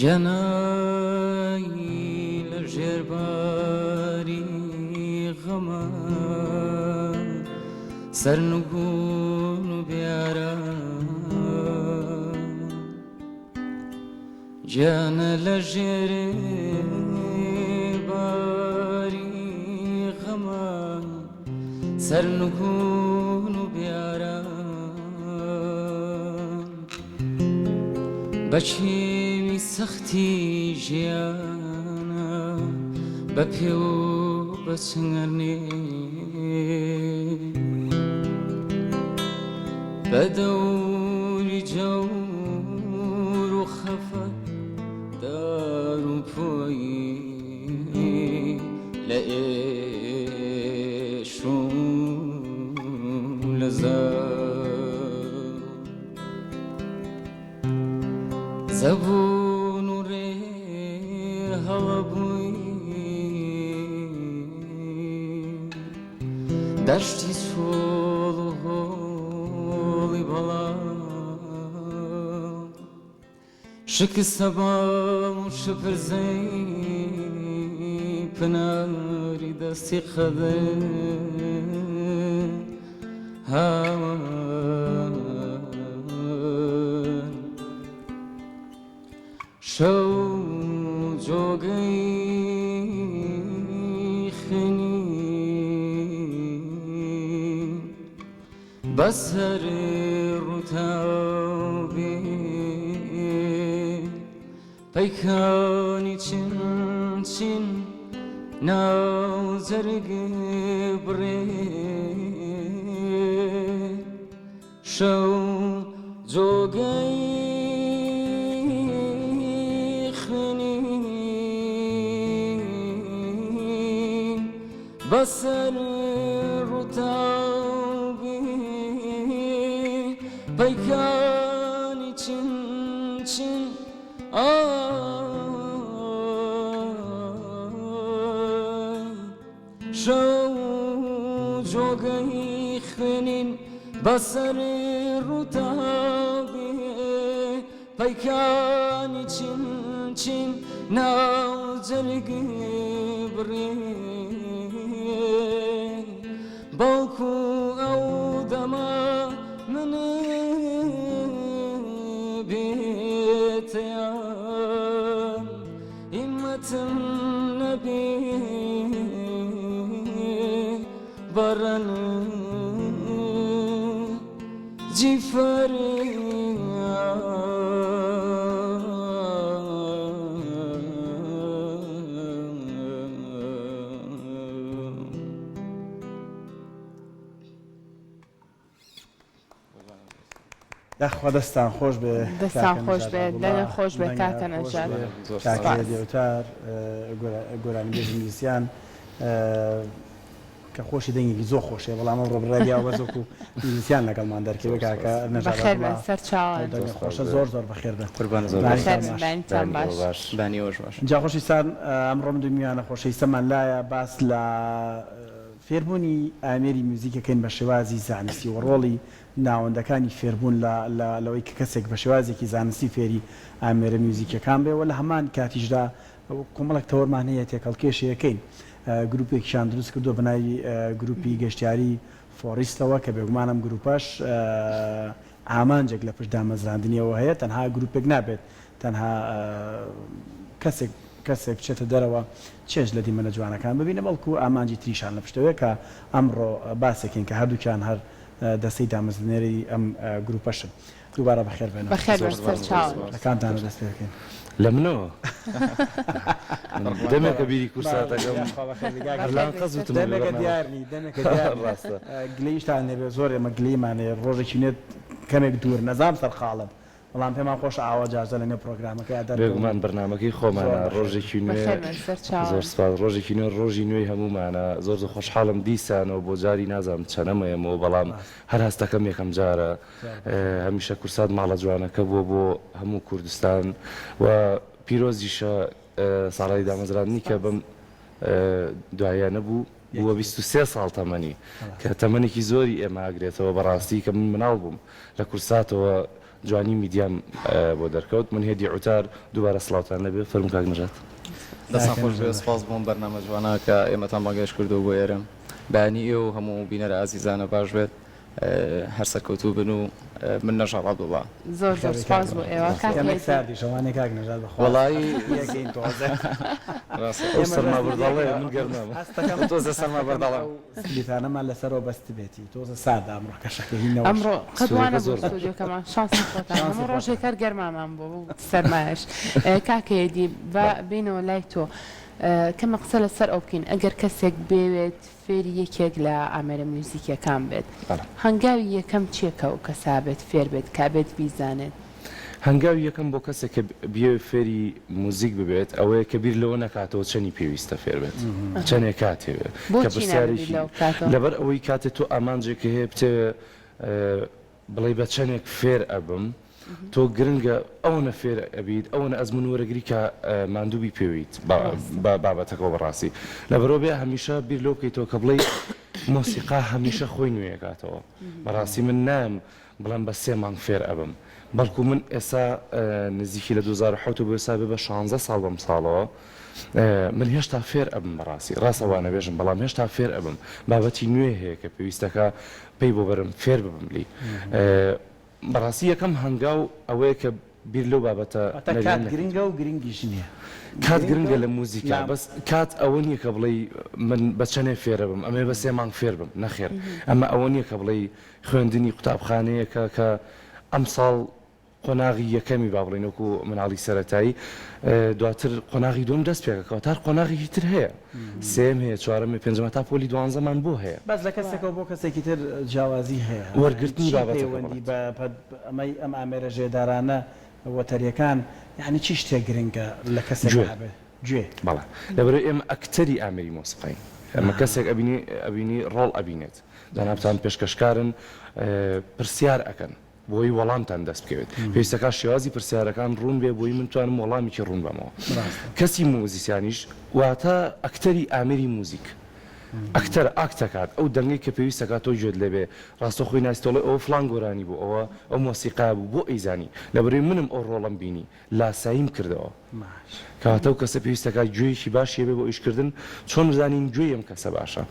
جنایی لژێر باری غەمە سەرنگون و بیاران جانە لەژێر باری غەمە سەرنگون و بیاران بەچێوی سەختی ژیانە بە پێ و بە چنگەرنێ بە دەوری جەور و خەفە دار و پۆیی لە ئێش و لە زەبوون و ڕێ هەڵەبووی دەشتی چۆڵ و هۆڵی بەڵام شکستە باڵ و شپرزەی پناری دەستی خەدە هاوان شەو جۆگەی خنی بەسەر ڕووتاوێ پەیکانی چین چین ناو جەرگ بڕێ شەو جۆگەی بەسەر ڕووتاوێ پەیکانی چین چین شەو جۆگەی خوێنین بەسەر ڕووتاوێ پەیکانی چین چین ناو جەرگی بڕێ باوکو ئەو دەما من بێتەیە هیمەتم نەبێ بەڕەن جیفەرێ دەخوا دەستان خۆش بێ دەستان خۆش بێت دەنە خۆش بێت کاکە نەژار کاکە دێوتار گۆرانی بێژی نووسیان کە خۆشی دەنگێکی زۆر خۆشێ بەڵام ئەمڕۆ بڕێدیا بەزۆک و نووسیان لەگەڵمان دەرکەوێ کاکە نەژار سەر چاوان خۆشە زۆر زۆر بەخێر بێ قوربان زۆر باش بانیەوەش باش جا خۆشیستان ئەمڕۆم دنیاە خۆشەویستەمان لایە باس لە فێربوونی ئامێری میوزیکەکەین بە شێوازی زانستی و ڕۆڵی ناوەندەکانی فێربوون لەوەی کە کەسێک بە شێوازێکی زانستی فێری ئامێرە میوزیکەکان بێ و لە هەمان کاتیشدا کۆمەڵک تەوەرمان هەیە تێکەڵکێشیەکەین گروپێکیشان دروست کردو بەناوی گروپی گەشتیاری فۆریستەوە کە بێگومانم گروپەش ئامانجێک لە پشت دامەزراندنیەوە هەیە تەنها گروپێک نابێت تەنها کەسێک بچێتە دەرەوە چێژ لە دیمەنە جوانەکان ببینە بەڵکو ئامانجی تریشان لە پشتەوەی کە ئەمڕۆ باسێکین کە هەردووکیان هەر دەستەی دامەزرێنەری ئەم گروپەشن دووبارە بەخێر بێنەوە بەخێرکانتان دەست پێ بکەین لە منەوە دەمێکە بیری کورساتەکەم دەمێکە دیارنی دەمێکە ڕاستە گلەیشتان نەبێ زۆر ئێمە گلەیمانەیە ڕۆژێکی نێت کەمێک دوور نەزانام سەرخاڵم بەڵام پێمان خۆش ئاواجارزە لەنێ پرۆگرامەکە بێگومان بەرنامەکەی خۆمانە ڕۆژێکی نوێ زۆر سپاس ڕۆژێکی نوێ ڕۆژی نوێی هەمومانە زۆر خۆشحاڵم دیسانەوە بۆ جاری نازانم چەنەمەیەمەوە بەڵام هەر هەستەکەم یەکەم جارە هەمیشە کورسات ماڵە جوانەکە بووە بۆ هەموو کوردستان و پیرۆزیشە ساڵی دامەزراندنی کە بەم دوایە نەبوو بووە 23 ساڵ تەمەنی کە تەمەنێکی زۆری ئێمە ئاگرێتەوە بەڕاستی کە من مناڵ بووم لە کورساتەوە جوانی میدیام بۆ دەرکەوت من هێدی عوتار دووبارە سڵاوتان لەبێ فەرمو کاک نەژات دەستان خۆش بێ سپاس بۆم بەرنامە جوانە کە ئێمەتان بەگەشت کردو بۆ ئێرە بانی ئێوە هەموو بینەرە ئازیزانە باش بێت هەر سەرکەوتوو بن و من نەژاڵات بڵا زۆر زۆر سپاس بۆ ئێوە ساردی شەوانێک کاک نەژات بەخوا وەڵایی سەرما برداڵێ من گەرنامە تۆزە سەرما بەرداڵە سلیتانەمان لەسەرەوە بەست بێتی تۆزە سادا ئەمڕۆ کەشەکە هینەوە ئەمڕۆ قەتوانە بۆ ستودیۆکەمان شانسی خۆتان هەموو ڕۆژێک هەر گەرمامان بۆ سەرمایش کاکەیەدی بینەوە لای تۆ کەمە قسە لەسەر ئەو بکەین ئەگەر کەسێک بێوێت فێری یەکێک لە ئامێرە میوزیکیەکان بێت هەنگاوی یەکەم چیەکە و کەسا بێت فێر بێت کابێت بیزانێت هەنگاوی یەکەم بۆ کەسێک کە بێ فێری موزیک ببێت ئەوەیە کە بیر لەوە نەکاتەوە چەنی پێویستە فێر بێت چەندێک کاتێوێت کە پرسیارێکی لەبەر ئەوەی کاتێت تۆ ئامانجێکە هەیە بتێ بڵێ بە چەندێک فێر ئەبم تۆ گرنگە ئەوەنە فێر ئەبیت ئەوەنە ئەزمون وەرەگری کە ماندووبی پێویت بابەتەکەەوە بەڕاستی لەبەرەوە بێ هەمیشە بیر لەو بکەیتەوە کە بڵێ مۆسیقا هەمیشە خۆی نوێیەکاتەوە بەڕاستی من نام بڵێم بە 3 مانگ فێر ئەبم بەڵکو من ئێستا نزیکی لە 2010 بۆ ئێستا بێ بە 16 ساڵ بەم ساڵەوە من هێشتا فێر ئەبم بەڕاستی ڕاستەوانە بێژم بەڵام هێشتا فێر ئەبم بابەتی نوێ هەیە کە پێویستەکە پێی بۆ بەرم فێر ببم لی بەڕاستی یەکەم هەنگاو ئەوەیە کە بیر لەو بابەتە گرنگە و گرنگیش نییە کات گرنگە لە موزیکا بەس کات ئەوە نییە کە بڵێ من بە چەنێ فێرە بم ئەمێ بە 3 مانگ فێر بم نەخێر ئەمە ئەوە نییە کە بڵێ خوێندنی قوتابخانەیەکە کە ئەم ساڵ قۆناغی یەکەمی با بڵێنەوەکو مناڵی سەرەتایی دواتر قۆناغی دوم دەست پێکەکەەوە تار قۆناغی تر هەیە سێم هەیە چوارەمە پێنجمە تا پۆلی 12مان بۆ هەیە بەس لە کەسێکەوە بۆ کەسێکی تر جیاوازی هەیە وەرگرتنی بابەتەوەندی ئەمەی ئەم ئامێرە ژێدارانە وەتەریەکان یعنی چی شتێک گرنگە لە کەسێک گوێ بەڵێ لەبەرەوەی ئێمە ئەکتەری ئامێری مۆسیقین ئەمە کەسێک ئەبینی ڕۆڵ ئەبینێت دانابتان پێشکەشکارن پرسیار ئەکەن بۆی وەڵامتان دەست بکەوێت پێویستەکە شێوازی پرسیارەکان ڕوون بێ بۆی من توانم وەڵامێکی ڕوون بەمەوە کەسی موزیسیانیش واتە ئەکتەری ئامێری موزیک ئەکتەر ئاکتەکات ئەو دەنگی کە پێویستەکات تۆ گوێت لەبێ ڕاستە خۆی ناستۆڵی ئەوە فلان گۆرانی بوو ئەوە ئەو مۆسیقا بوو بۆ ئەیزانی لەبەرەوەی منم ئەو ڕۆڵم بینی لاساییم کردەوە کاتە و کەسە پێویستەکە گوێیشی باشیە بێ بۆ ئیشکردن چۆن بزانین گوێی ئەم کەسە باشە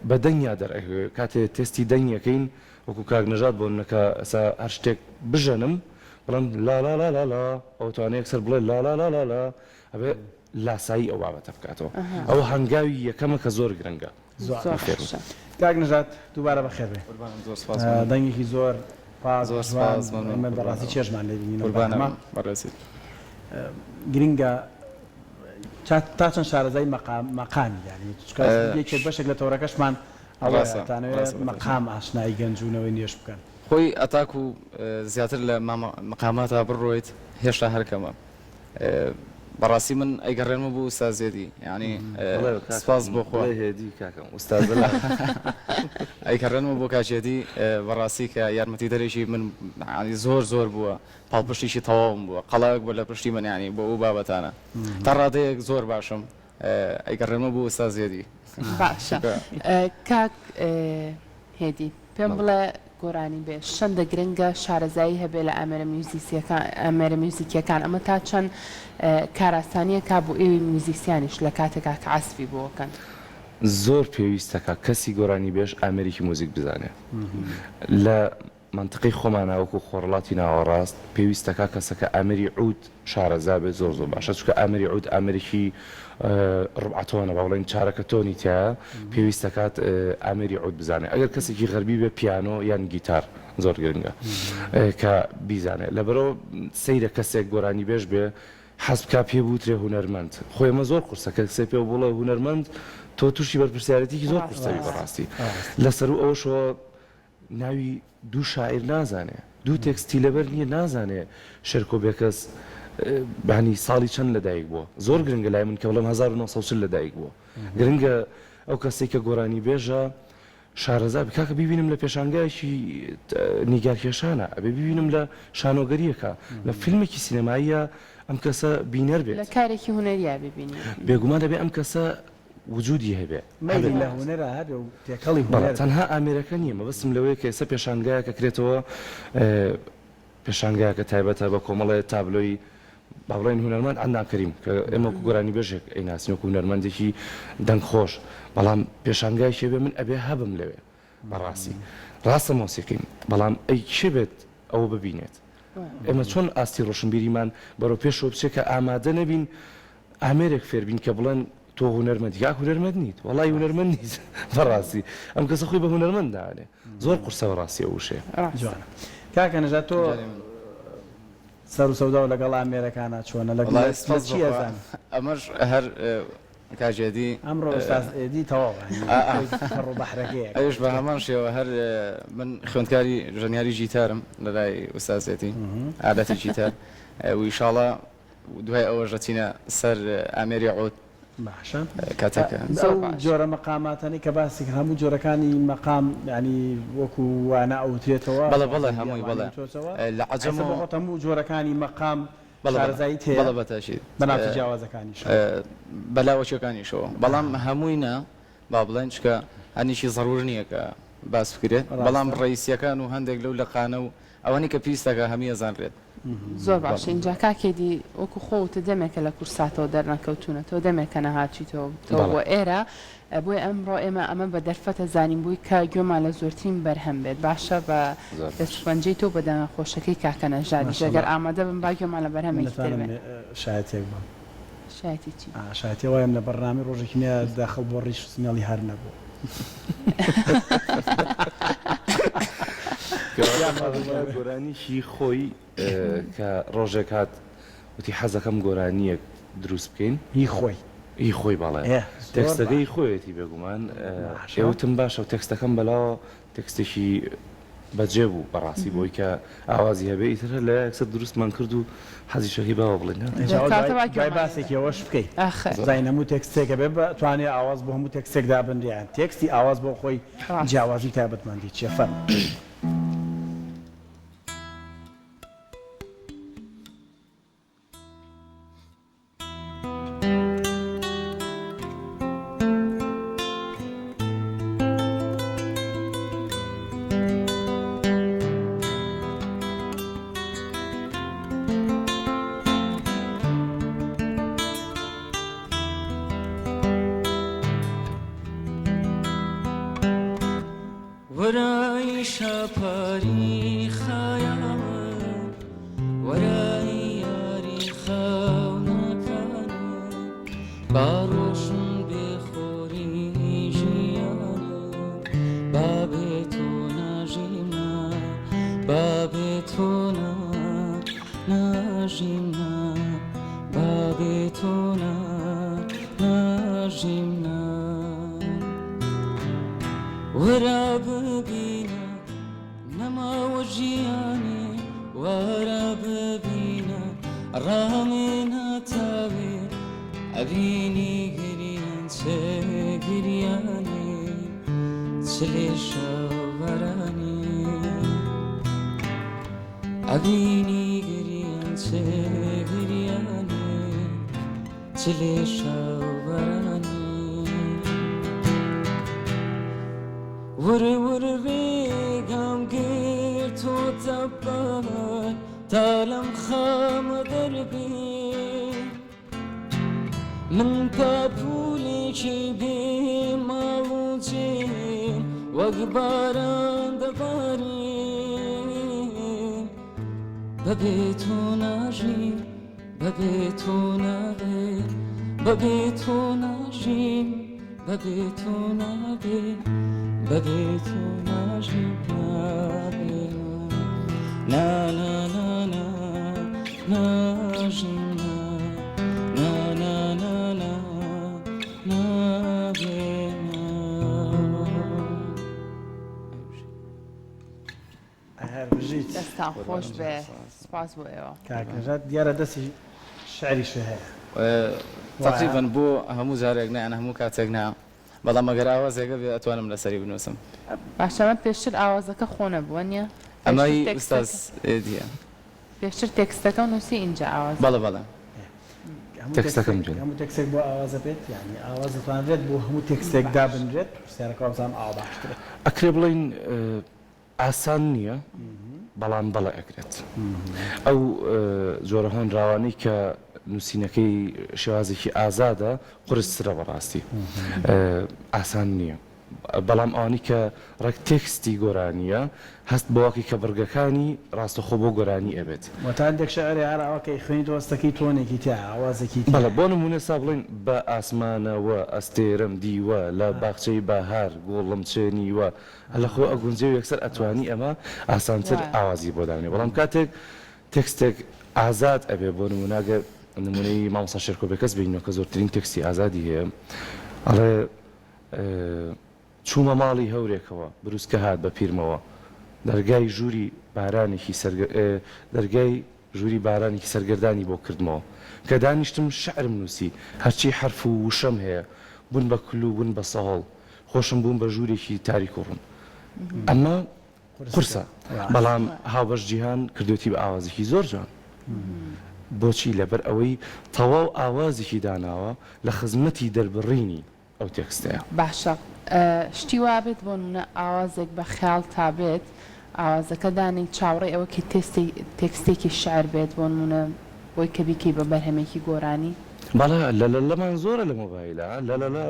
بە دەنگیا دەرئەکەوێت کاتێ تستی دەنگەکەین وەکو کاک نەژات بۆ نەکە ئەسا هەر شتێک بژەنم بڵم لا لا لا لا لا ئەو توانەیە سەر بڵێ لا لا لا لا لا ئەبێ لاسایی ئەو بابەتە بکاتەوە ئەو هەنگاوی یەکەمە کە زۆر گرنگە کاک نەژات دووبارە بەخێر بێ دەنگێکی زۆر بەڕاستی چێژمان لێ بینین گرنگە تا چەند شارەزای مەقامی یەکێک بەشێک لە تەورەکەشمان ئەوەتانەوێت مەقام ئاشنایی گەنجونەوەی نوێش بکەن خۆی ئەتاک و زیاتر لە مەقاماتە بڕۆیت هێشتا هەرکەمە بەڕاستی من ئەیگەڕێنمە بوو ئوستازێدی ینی سپاس بۆ خۆ هێدی کاکەم ئوستاز ئەیکەڕێنمە بۆ کاچێتی بەڕاستی کە یارمەتی دەرێکی من زۆر زۆر بووە پاڵپشتیشی تەواوم بووە قەڵاک بووە لە پشتی من ینی بۆ ئەو بابەتانە تا ڕادەیەک زۆر باشم ئەیگەڕێنمە بوو ئوستازێدی باشە کاک هێدی پێم بڵێ گۆرانی بێ شەندە گرنگە شارەزایی هەبێ لە ئامێرە میوزیکیەکان ئەمە تا چەند کاراسانیە کا بۆ ئێوی میوزیسیانیش لە کاتێکا کە عەسفی بۆکەن زۆر پێویستەکە کەسی گۆرانی بێش ئامێریکی موزیک بزانێ لە منطقی خۆماناوەکو خۆڕڵاتی ناوەڕاست پێویستەکە کەسەکە ئامێری عود شارەزا بێت زۆر زۆر باشە چونکە ئامێری عود ئامێریکی ڕبعەتۆنە باڵێن چارەکە تۆنی تایە پێویستەکات ئامێری عود بزانێت ئەگەر کەسێکی غەربی بێ پیانۆ یان گیتار زۆر گرنگە کە بیزانێت لەبەرەوە سەیرە کەسێک گۆرانی بێش بێ حەزبکا پێ بوترێ هونەرمەند خۆی ئەمە زۆر قورسە کە کەسێک پێ بڵێ هونەرمەند تۆ تووشی بەرپرسیارەتێکی زۆر قورسەوی بەڕاستی لەسەر و ئەوەشەوە ناوی دوو شاعیر نازانێ دوو تێکستی لەبەر نییە نازانێ شەرکۆ بێکەس بانی ساڵی چەند لەدایک بووە زۆر گرنگە لای من کە بڵێم 1940 لەدایک بووە گرنگە ئەو کەسێک کە گۆرانی بێژە شارەزا بکاکە ببینم لە پێشانگایکی نیگارکێشانە ئەبێ ببینم لە شانۆگەریەکە لە فیلمێکی سینەماییە ئەم کەسە بینەر بێت لە کارێکی هوەریە ببینی بێگومان دەبێ ئەم کەسە وجودی هەبێ لە هوەرە هەر و تێکەڵی تەنها ئامێرەکە نییە مەبەستم لەوەیە کە ئێستا پێشانگایە کە کرێتەوە پێشانگایکە تایبەتە بە کۆمەڵی تابلۆی با بڵێن هونەرمەند عەدنان کەریم کە ئێمە گۆرانی بەژێک ئەیناسینەوەکو هونەرمەندێکی دەنگخۆش بەڵام پێشانگای شێ بێ من ئەبێ هەبم لەوێ بەڕاستی ڕاستە مۆسیقیم بەڵام ئەی کێ بێت ئەوە ببینێت ئێمە چۆن ئاستی ڕۆشنبیریمان بەرەو پێشەوە بچێت کە ئامادە نەبین ئامێرێک فێربین کە بڵێن تۆ هونەرمەند یا هونەرمەند نیت وەڵای هونەرمەند نیت بەڕاستی ئەم کەسە خۆی بە هونەرمەند داێ زۆر قورسە بەڕاستی ئەوشێ جوانە کاکە نەژات تۆ سەر و سەودا و لەگەڵ ئامێرەکانە چۆنە لەگەڵ چی ئەزان ئەمەش هەر کاژێدی ئەمڕۆ ئێدی تەواو ڕوو بەحرەکەیە ئەوش بە هەمان شێوە هەر من خوێندکاری ژەنیاری ژیتارم لەلای ئوستازێتی عادەتی ژیتار ویشاڵە دوای ئەوە ژەچینە سەر ئامێری عود باشە کاتەکە جۆرە مەقاماتانی کە باسی هەموو جۆرەکانی مەقام ینی وەکو وانە ئەوترێتەوە بەڵێ هەمووی بەڵێ لە عەجەمەوە هەموو جۆرەکانی مەقام شارەزایی تێ بەڵێ بەتاشید بەناو جیاوازەکانیش بەلاوەچەکانیشەوە بەڵام هەمووینە با بڵێن چکە هەنیشی ضرور نییە کە باس بکرێت بەڵام ڕئیسیەکان و هەندێک لەو لەقانە و ئەوەنی کە پیسەکە هەمی ئەزانرێت زۆر باش اینجا کاکێدی وەکو خۆوتە دەمێکە لە کورساتەوە دەرنەکەوتونەتەوە دەمێکە نەهاچیتەوە ئێرە بۆی ئەمڕۆ ئێمە ئەمە بە دەرفەتە زانین بووی کە گوێمان لە زۆرترین بەرهەم بێت باشە بە دەستپەنجەی تۆ بە دەمەخۆشەکەی کاکە نەژادی ئەگەر ئامادە بم با گوێمان لە بەرهەمێکی تر بێت شایەتێک بم شایەتی چی شایەتی وایم لە بەرنامی ڕۆژێکی نە داخڵ بۆ ڕیش سمێڵی هەر نەبوو گۆرانیشی خۆی کە ڕۆژێک هات وتی حەزەکەم گۆرانیەک دروست بکەین هی خۆی هی خۆی باڵێ تەکستەکەی خۆیەتی بێگومان ئێوتم باشە و تەکستەکەم بەلاوە تەکستێکی بەجێ بوو بەڕاستی بۆی کە ئاوازی هەبێ ئیتر لە یەکسەر دروستمان کرد و حەزی شەکی باوە بڵێن باسێکیەوەش بکەیت زای هەموو تێکستێکە بێ توانێت ئاواز بۆ هەموو تێکستێک دابندیان تێکستی ئاواز بۆ خۆی جیاوازی تایبەتمەندی چیە فەرم وەرای شەپاری خایەوە وەرای یاری خاونەکانە باڕۆشن بێخۆری ژیانە بابێ تۆ ناژیمە بابێ تۆ ناژیمە بابێ تۆ ناژیمە وەرە ببینە نەماوە ژیانێ وەرە ببینە ڕامێنە تاوێ ئەبینی گریان چێ گریانێ چ لێ شەوەرانێ ئەبینی گریان چێ گریانێ چ لێ شەوەرانێ ور بێگام گر تۆ تەبان تا لەم خامە دەربێ من پاپولێکی بێ ماڵ و جێ وەک باران دەبارێ بەبێ تۆ ناژیم بەبێ تۆ نابێ بەبێ تۆ ناژیم بەبێ تۆ نابێ بەبێ تۆ ناژیم نابێ نا نا نا نا ناژیم نا نا نا نا نابێ هەر بژیت دەستان خۆش بێ سپاس بۆ ئێوە کاکنەژات دیارە دەستی شعریش هەیە تقریبا بۆ هەموو جارێک نایان هەموو کاتێک نا بەڵام ئەگەر ئاوازێکە بێ ئەتوانم لەسەری بنووسم باشەمە پێشتر ئاوازەکە خۆنە بووە نیە ئەمەی ئوستاز ئێدیە پێشتر تێکستەکە و نووسی اینجا ئاواز بەڵێ بەڵێ تەکستەکەم جوان هەموو تێکسێک بۆ ئاوازە بێت یعنی ئاواز دەتوانرێت بۆ هەموو تێکستێک دابنرێت پرسیارەکە بزانم ئاوا باشترێت ئەکرێ بڵین ئاسان نییە بەڵام بەڵێ ئەگرێت ئەو جۆرە هۆنراوانەی کە نووسینەکەی شێوازێکی ئازادە قورسرە بەڕاستی ئاسان نییە بەڵام ئەوانی کە ڕێک تێکستی گۆرانیە هەست بۆواکی کە بڕگەکانی ڕاستەخۆ بۆ گۆرانی ئەبێت وتان شعری عراوەکەی خوێنی دۆستەکەی تۆنێکی تا ئاوازێکی بەڵێ بۆ نمونە سا بڵێن بە ئاسمانەوە ئەستێرم دیوە لە باخچەی بەهار گۆڵم چێنیوە هەلە خۆ ئەگونجێ و یەکسەر ئەتوانی ئەمە ئاسانتر ئاوازی بۆ داێ بەڵام کاتێک تێکستێک ئازاد ئەبێ بۆ نموناگە نمونەی مامۆستا شێرکۆبێ کەس بینەوە کە زۆرترین تێکستی ئازادی هەیە ئەڵێ چوومە ماڵی هەورێکەوە بروسکە هات بە پیرمەوە دەرگای ژووری بارانێکی سەرگەردانی بۆ کردمەوە کە دانیشتم شعرم نووسی هەرچی حرف و وشەم هەیە بوون بە کلو بوون بە سەهۆڵ خۆشم بوون بە ژوورێکی تاریک و ڕوون ئەمە قورسە بەڵام هاوبەش جیهان کردوێتی بە ئاوازێکی زۆر جوان بۆچی لەبەر ئەوەی تەواو ئاوازێکی داناوە لە خزمەتی دەربڕینی ئەو تێکستەیە باشە شتی وابێت بۆ نمونە ئاوازێک بە خیاڵ تابێت ئاوازەکە دانی چاوەڕێ ئەوەکی تێکستێکی شعر بێت بۆ نمونە بۆی کە بیکەی بە بەرهەمێکی گۆرانی بەڵێ لەمان زۆرە لە مۆبایلە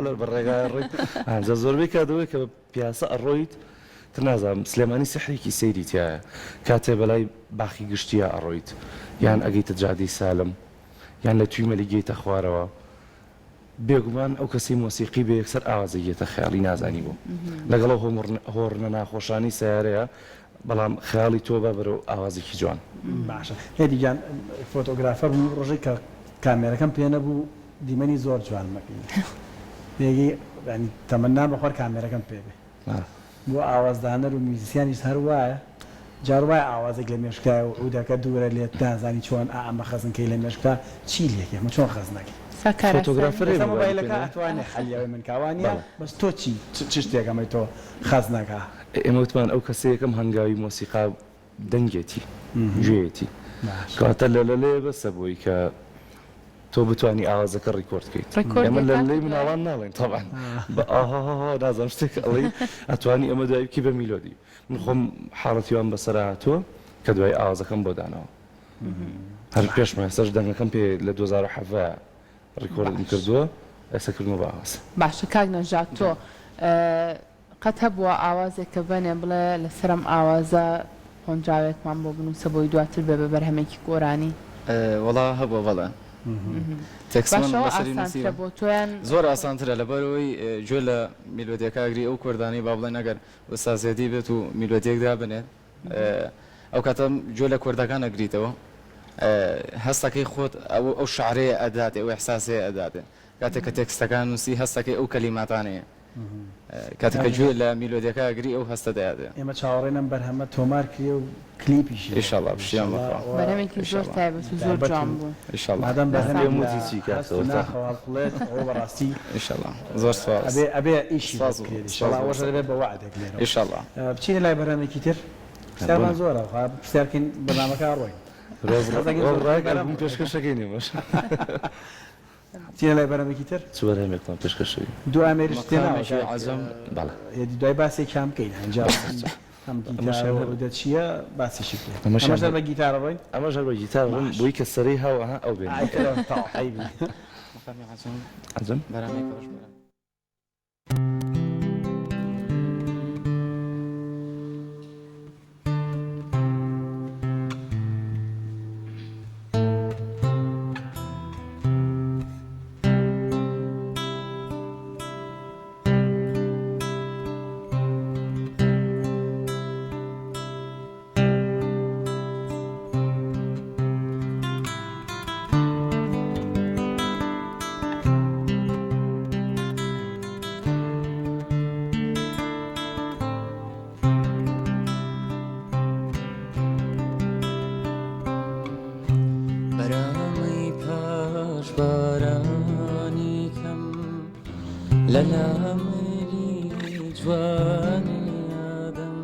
لە بەڕێگای ڕێک ئەنجە زۆربەی کاتەوەی کە بە پیاسە ئەڕۆیت تر نازانم سلێمانی سەحرێکی سەیری تایە کاتێ بەلای باخی گشتیە ئەڕۆیت یان ئەگەیتە جادەی سالم یان لە توی مەلی گەیتە خوارەوە بێگومان ئەو کەسی مۆسیقی بە یەکسەر ئاوازەیەتە خیاڵی نازانی بوو لەگەڵ هۆڕنە ناخۆشانی سیارەیە بەڵام خیاڵی تۆ بە بەرەو ئاوازێکی جوان باشە هێدیجان فۆتۆگرافەر بوو ڕۆژەی کە کامێرەکەم پێ نەبوو دیمەنی زۆر جوان مەکەین بێگی تەمەنا بەخۆر کامێرەکەم پێ بێ بۆ ئاوازدانەر و میوزیسیانیش هەر وایە جار وایە ئاوازێک لە مێشکایە و ئەودەکە دوورە لێت نازانی چۆن ئەمە خەزنکەی لە مێشکا چی لێکێ مە چۆن خەزنەکەی فۆتۆگرافەرمۆبایلەکە ئەتوانێت حەلیەوەی من کاوانە بەس تۆ چی شتێکەمەی تۆ خەزنەکە ئێمە وتمان ئەو کەسەیەکەم هەنگاوی مۆسیقا دەنگێتی گوێیەتی کاتە لێ بەسە بۆی کە تۆ بتانی ئاوازەکە ڕیکۆردکەیت ئەمە لە لەی مناڵان ناڵێن تەبان بە ئاها نازانم شتێک ئەڵێ ئەتوانی ئەمە دوایبکی بە میلۆدی من خۆم حاڵەتیوان بەسەر هاتووە کە دوای ئاوازەکەم بۆ دانەوە هەر پێشمە سەر دەنگەکەم پێ لە 2007 ڕیکۆردم کردووە ئێسەکردمە بە ئاواز باشە کاک نەژات تۆ قەت هەبووە ئاوازێک کە بەنێ بڵێ لەسەرم ئاوازە هۆنجاوێکمان بۆ بنووسە بۆی دواتر بێ بە بەرهەمێکی گۆرانی وەڵا هەبووە بەڵێ بۆ تۆیان زۆر ئاسانترە لەبەرەوەی گوێ لە میلۆدیەکەگری ئەو کوردانی با بڵێن ئەگەر وەسازێتی بێت و میلۆدیەکدا بنێت ئەو کاتە گوێ لە کوردەکان ئەگریتەوە هەستەکەی خۆت ئەو شعرەیە ئەداتێ ئەو ئەحساسەیە ئەداتێ کاتێک کە تێکستەکان نووسی هەستەکەی ئەو کەلیماتانەیە کاتێککە گوێ لە میلۆدیەکە ئەگری ئەو هەستە دەیادێ ئێمە چاوەڕێنم بەرهەمە تۆمار کرێ و کلیپیش ئیشەڵڵا پشتیان بەرهەمێکی زۆر تایبەت و زۆر جوان بوو مادەم بەرهەمێ موزیکی کاتەوە ناخەواڵڵێت ئەوە بەڕاستی ئیشەڵڵا زۆر سپاس ئەبێ ئیشی ئەوەش دەبێت بە وعدێک لێرە ئیشەڵڵا بچینە لای بەرهەمێکی تر پرسیارمان زۆرە پرسیارکەین بەنامەکە ڕۆین پێشکەشەکەی نێمەش چینە لای بەرەمێکی تر چوەرهێمێکتان پێشکەشەوی دو ئامێریش عەزەم هێدی دوای باسێک کام بکەین هەنجا ئەمەشەوەدە چییە باسیشی ئەمەشەر بە گیتارە ڕۆین ئەمەش هەر بە گیتار بووی کە سەرەی هاوەها ئەو بێن عەزەم بەرامێکەوەش لەلامەری جوانی ئادەم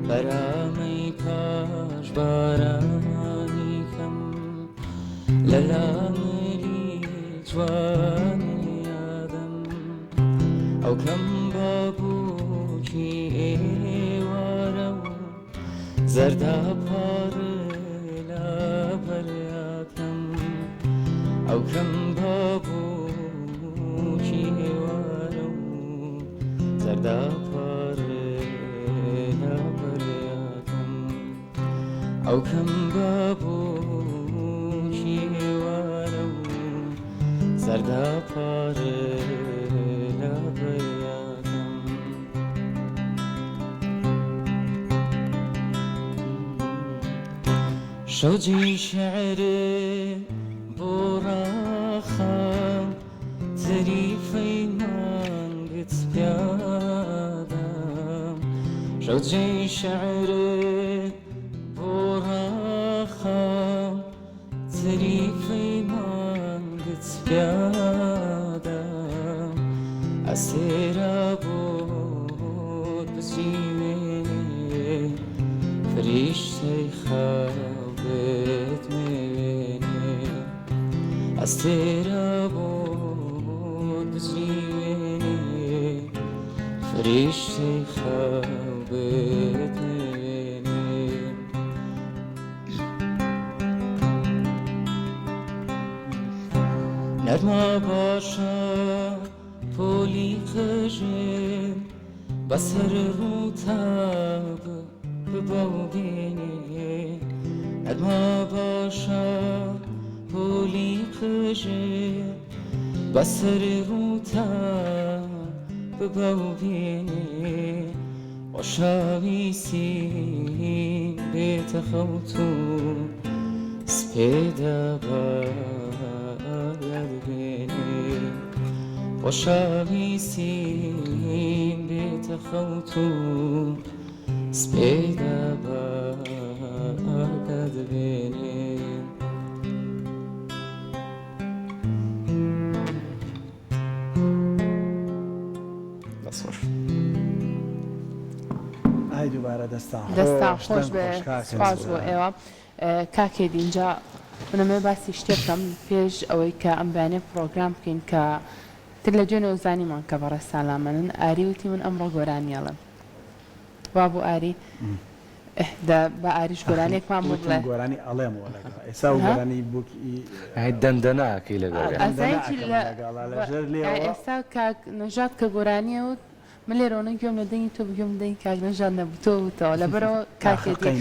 بەرامەی پاش بارانی کەم لەلامەری جوانی ئادەم ئەو کەم بابووکی ئێوارە و زردا پاره لبر یکم او کم بابو کیوارو زردا پاره لبر یکم او کم بابو کیوارو زردا پاره لبر یکم شوجي شعري براخة تريفي من قد بيادم شوجي شعري براخة تريفي من قد بيادم أسير أبود بسيميني فريشتي خابت ميني أستير أبود بسيميني فريشتي خابت ميني نرما باشا پولی خجل بسر رو تاب بباوبینی نرما باشا پولی خجل بسر رو تاب بباوبینی وشاویسی بیت خوتو سپیدا باید بینی وشاويسي بيت خوتو سبيدا باقد بيني بصور هاي دوباره دەستا خۆش بێ سپاس بۆ ئێوە کاکێ دینجا منەمێ باسی شتێ بکەم پێش ئەوەی کە ئەم بەیانێ پرۆگرام بکەین کە تر لە جوێنێ زانیمان کە بەڕێ ساڵامەنن ئاری وتی من ئەمڕۆ گۆرانیاڵم وا بوو ئاری بە ئاریش گۆرانێکمان بۆ بڵێ گۆرانی ئەڵێمەوە لەگەڵ ئێستا و گۆرانی بووکی دەندەناکەی لەگەڵ ئێستا کاک نەژاد کە گۆرانیە و من لێرەوە گوێم لە دەنگی تۆ بگوێم دەنگی کاک نەژاد نەبووتەوە لەبەرەوە کاکێتی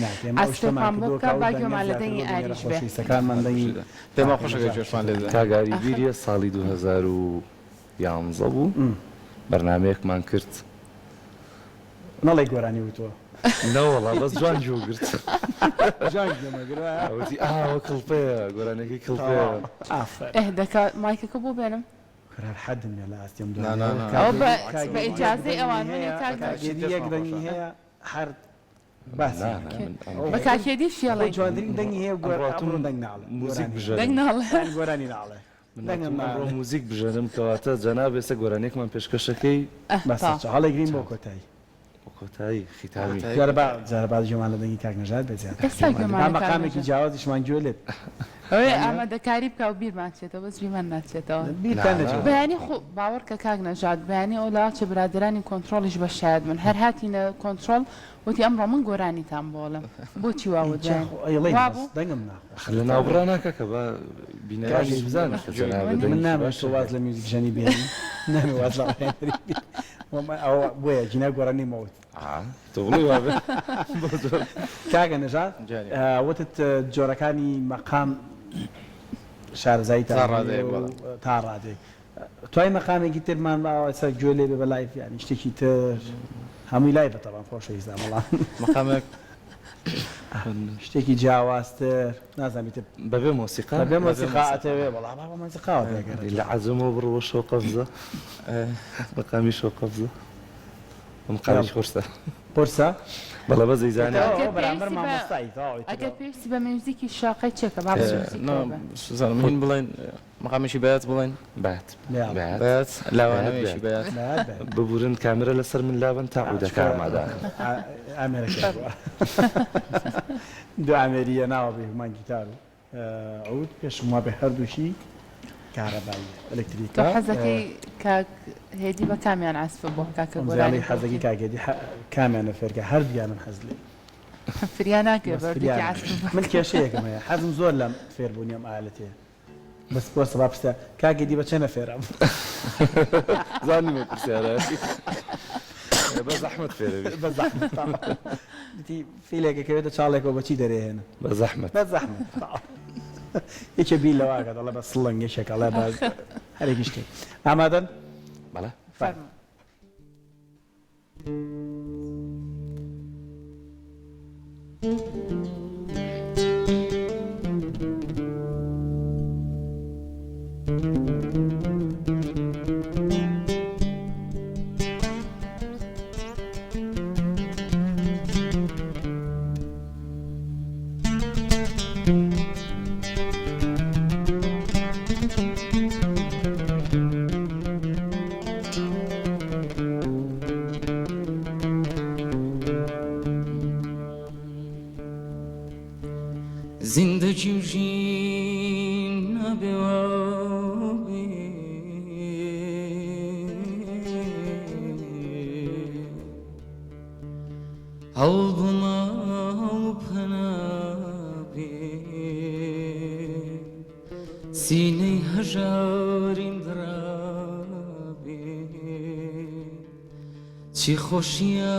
ئەستێپان بۆ بکە با گوێمان لە دەنگی ئاریش بێ سەکانمان دەنگی پێما خۆشەکە جوێشمان لێدە کاگاری بیریە ساڵی 2011 بوو بەرنمەیەکمان کرد نەڵێ گۆرانی وتووە نەوەڵا بەس جوان جوگرت جانگەمەگرە ئاوە کڵپەیە گۆرانەکەی کڵپەیە دەکا مایکەکە بۆ بێنم قرار حدم لە ئاستیم ئەو بە ئیجازەی ئەوان منێ کاک یەک دەنگی هەیە هەر باس بە کاکێدی فێڵی جوانترین دەنگی هەیە گۆراتون دەنگ ناڵێ موزیک بژێن دەنگ ناڵێ گۆرانی ناڵێ ئەمڕۆ موزیک بژێنم کەواتە جەناب ئێستا گۆرانێکمان پێشکەشەکەی هەڵێگرین بۆ کۆتایی کۆتایی خیتامی جارباز ژێمان لە دەنگی کاک نەژاد بێزیات ئێستا گوێمان لە مەقامێکی جیاوازیشمان گوێ لێت ئەوێ ئامادەکاری بکە و بیرمان چێتەوە بەس بیرمان ناچێتەوە بەیانی خۆ باوەڕ کە کاک نەژاد بەیانی ئەو لاچە برادرانی کۆنتترۆلیش بە شاید من هەر هاتینە کۆنتترۆل وتی ئەمڕۆ من گۆرانیتان بۆڵم بۆچی واوەجان دەنگم لە ناوبڕاناکە کە بە بینەرانی بزانە من نامێت واز لە میوزیک ژەنی بێنی نامێ واز لە ئەوە بۆیە جینا گۆرانی مەوت کاگە نەژاد وتت جۆرەکانی مەقام شارزایی تا ڕادێک توای مەقامێکی ترمان باوەسەر گوێ لێ بێ بە لایف یانی شتێکی تر هەمووی لایفە تەبان خۆشەویستە بەڵام مەقامێک شتێکی جیاوازتر نازانیت بەبێ مۆسیقا بەبێ مۆسیقا ئەتەوێ بەڵام بە مۆسیقاوە پێگەڕێ لە عەزمەوە بڕەوە شۆقەفزە مەقامی شۆقەفزە مقامی خۆشتە قورسە بەڵە بە زەیزانە بەرامبەر مامۆستایی ئەگەر پێویستی بە میوزیکی شاقی چێکە سوزانم هین بڵێن مەقامێکی بەیات بڵێن بەیات لاوانەوەیشی بەیات ببورن کامرە لەسەر من لاوەن تا عودەکە ئامادە ئەمریکا دو ئەمریە ناوە بێ هەمان گیتار و ئەوت پێشم وا بێ هەردووشی کارەبایی ئەلکتریکا حەزەکەی کاک هێدی بە کامیان عسفە بۆ کاکە گۆرانی حەزەکەی کاگێدی کامیانە فێرکە هەردوویانم حەز لێ فریاناکە بەردێکی عسب من کێشەیەکم هەیە حەزم زۆر لەم فێربوونیم ئالەتێ بەس بۆ سەبا پرسە کاکێ دی بە چەنە فێرم زانیمە پرسیارەتی بە زەحمەت فێرەبی بە زەحمەت دیتی فیلێکەکەوێتە چاڵێکەوە بەچی دەرێهێنە بە زەحمەت بە زەحمەت یەکێ بیر لەواکە دەڵێ بە سڵنگ یەشێکەڵێ بە هەرێکی شتێک ئامادەن بەڵێ فەرموو. زندگی و ژین نەبێوابێ هەڵبما و پەنابێ سینەی هەژاریم درابێ چی خۆشیە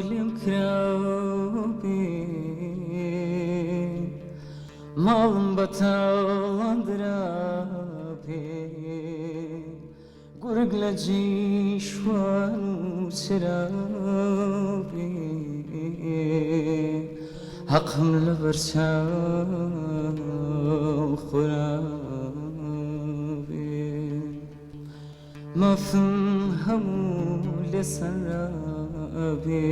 لێم کرابێ ماڵم بەتاڵاندرابێ گورگ لە جیشوان و چرابێ حەقم لە بەرچاو خورابێ مافم هەموو لەسەرابێ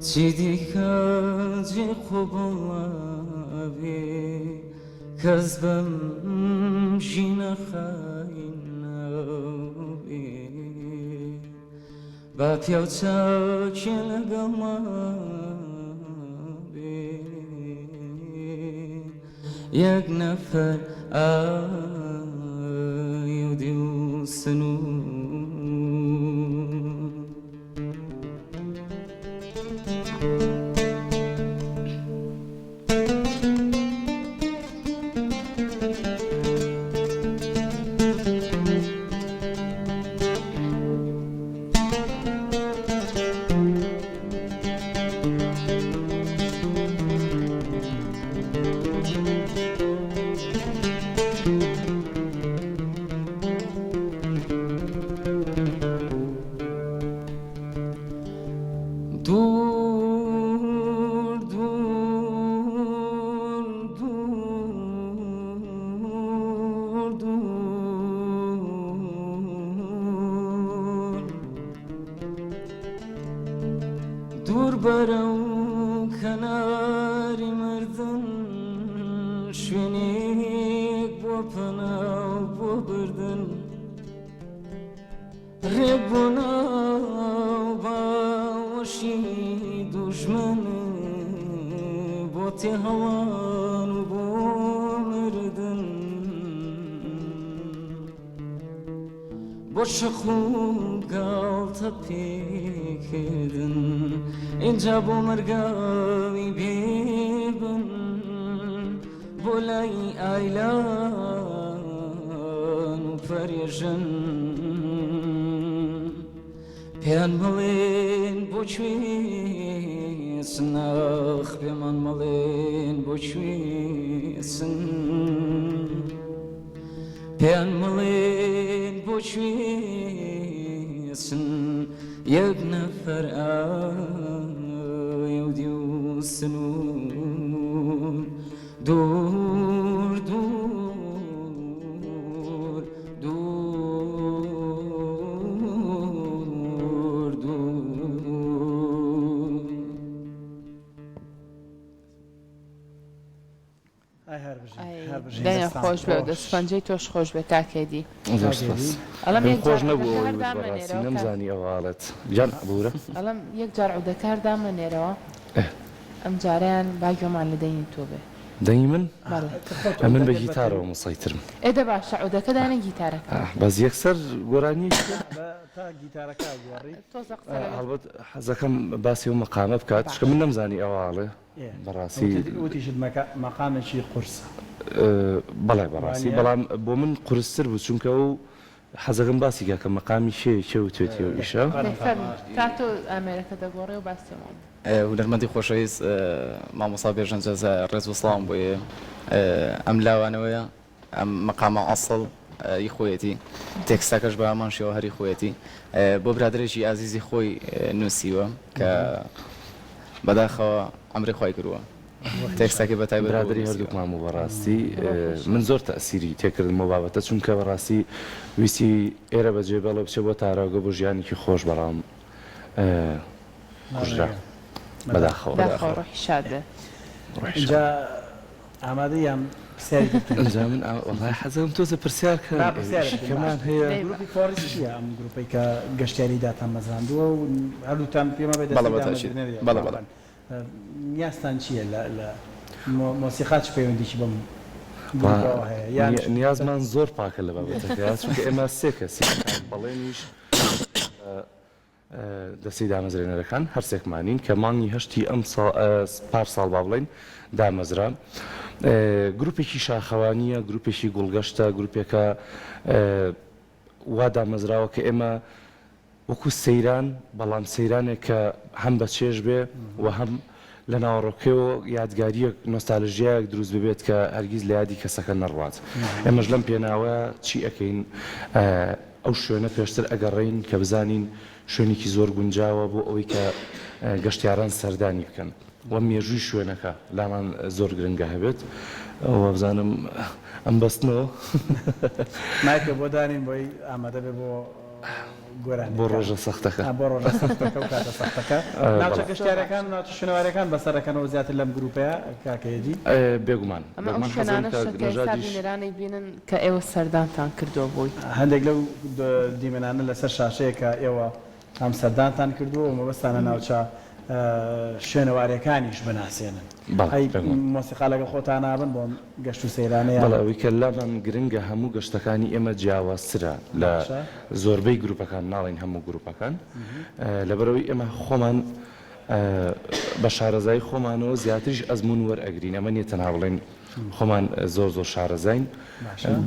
چی دیکە جێ قوبڵابێ کەس بەم ژینە خاین نابێ با پیاو چاکێ لەگەڵما بێ یەک نەفەر ئایودی و سنوور دور بەرە و کەناری مردن شوێنێک بۆ پەناو بۆ بردن ڕێک بۆ ناو باوەشی دوژمن بۆ تێهەڵان و بۆ مردن بۆ شەق و گاڵتە پێکردن اینجا بۆ مەرگاوی بێبن بۆ لای ئایلان و پەرێژن پێیان مەڵێن بۆکوێ سناخ پێمان مەڵێن بۆکوێ سن پێیان مەڵێن بۆکوێ سن یەک نەفەر ئایودی و سنوور دوور دوور دوور دوور دەیان خۆش بێ و دەستپەنجەی تۆش خۆش بێ کاکێدی ئەڵەم خۆش نەبوو بەڕاستی نەمزانی ئەو حاڵەت جان بورە ئەڵەم یەک جار عودەکار دامەنێرەوە ئەم جاریان باگوێمان لە دەینی تۆ بێ دەی من بەڵێ من بە گیتارەوە مسەیترم ئێدە باشە عودەکە دانە گیتارەکە بەس یەکسەر گۆرانی تا گیتارەکە گۆڕی تۆزە قسە لەبێت. هەڵبەت حەزەکەم باسی و مەقامە بکات چکە من نەمزانی ئەوواڵێ بەڕاستی وتیشت مەقامێکی قورسە بەڵێ بەڕاستی بەڵام بۆ من قورستر بوو چونکە و حەزەکەم باسی کە مەقامی شێ و توێتی و ئیشە تا تۆ ئامێرەکە دەگۆڕێ و باسیەوە هونەرمەندی خۆشەویست مامۆستا بێژن جەزە ڕێز و سڵام بۆیە ئەم لاوانەوەیە ئەم مەقامە ئەسڵ ی خۆیەتی تێکستەکەش بە ئەمان شێوە هەری خۆیەتی بۆ برادرێکی ئازیزی خۆی نووسیوە کە بەداخەوە ئەمری خۆی کردووە تێکستەکە بە تایبەت برادری هەردووکمان و بەڕاستی من زۆر تەسیری تێکردمەوە بابەتە چونکە بەڕاستی ویستی ئێرە بەجێ بەڵێ بچێ بۆ تاراگە بۆ ژیانێکی خۆش بەڵام کوژرا بەداخەوە ڕۆحی شادە اینجا ئامادەی یان پرسیاری ئەنجا من وەڵای حەزەم تۆزە پرسیار کەمان هەیە گروپی فۆڕیس چییە ئەم گروپی کە گەشتیاری داتان مەزاندووە و هەردووتان پێمە بەڵێ نیازتان چییە لە مۆسیقات چ پەیوەندیی بەم گروپەوە هەیە یان نیازمان زۆر پاکە لە بابەتەکە چونکە ئێمە سێ کەسی بەڵێنیش دەستی دامەزرێنەرەکان هەرسێکمانین کە مانگی هەشتی ئەم پار ساڵ با بڵێن دامەزرا گروپێکی شاخەوانیە گروپێکی گوڵگەشتە گروپێکە وا دامەزراوە کە ئێمە وەکو سەیران بەڵام سەیرانێک کە هەم بە چێژ بێ و هەم لە ناوەڕۆکەوە یادگاریەک نۆستالژیایەک دروست ببێت کە هەرگیز لە یادی کەسەکە نەڕوات ئێمەش لەم پێناوە چی ئەەکەین ئەو شوێنە پێشتر ئەگەڕین کە بزانین شوێنێکی زۆر گونجاوە بۆ ئەوەی کە گەشتیاران سەردانی بکەن وە مێژووی شوێنەکە لامان زۆر گرنگە هەبێت ئەوە بزانم ئەم بەستنەوە مایکە بۆ دانین بۆی ئامادە بێ بۆ گۆران بۆ ڕۆژە سەختەکە بۆ ڕۆژە سەختەکە و کاتە سەختەکە ناوچە گەشتیارەکان ناوچە شوێنەوارەکان بەسەرەکەنەوە زیاتر لەم گروپەیە کاکەیەدی بێگومان ئەمە ئەو شوێنانە شەکەی بینن کە ئێوە سەردانتان کردووە بۆی هەندێک لەو دیمەنانە لەسەر شاشەیە کە ئێوە ئەم سەردانتان کردووە و مەبەستانە ناوچە شوێنەوارەکانیش بناسیێنن مۆسیقا لەگەڵ خۆتان نابن بۆ گەشت و سەیرانەیە بەڵەوەی کە لامان گرنگە هەموو گەشتەکانی ئێمە جیاوازترە لە زۆربەی گروپەکان ناڵین هەموو گروپەکان لەبەرەوەی ئێمە خۆمان بە شارەزای خۆمانەوە زیاتریش ئەزمون وەرئەگرین ئەمە نیە تەنها بڵێن خۆمان زۆر شارەزاین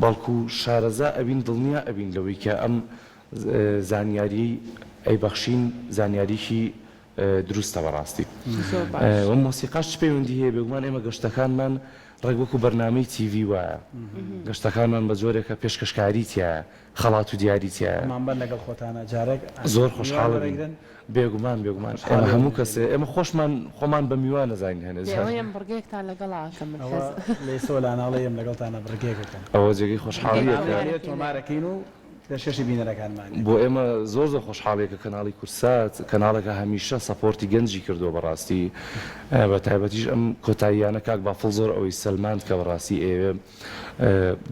بەڵکو شارەزا ئەبین دڵنیا ئەبین لەوەی کە ئەم زانیاری ئەیبەخشین زانیاریشی دروستە بەڕاستی و مۆسیقاش پەیوەندی هەیە بێگومان ئێمە گەشتەکانمان ڕێک وەکو بەرنامەی تیڤی وایە گەشتەکانمان بە جۆرێکە پێشکەشکاری تایە خەڵات و دیاری تایە مامبەر لەگەڵ خۆتانە جارێک زۆر خۆشحاڵە بێگومان ئێمە هەموو کەسێ ئێمە خۆمان بە میوان نەزانین هەنێ بڕگەیەکتان لەگەڵاکەم لێ سۆلاناڵەیەم لەگەڵتانە بڕگەیەکەکەن ئەوە جێگەی خۆشحاڵیە تۆمارەکەین و شەشی بینەرەکانمان بۆ ئێمە زۆر خۆشحاڵێکە کەناڵی کورسات کەناڵەکە هەمیشە سەپۆرتی گەنجی کردو بەڕاستی بە تایبەتیش ئەم کۆتاییانە کاک بافڵ زۆر ئەوەی سەلماند کە بەڕاستی ئێوێ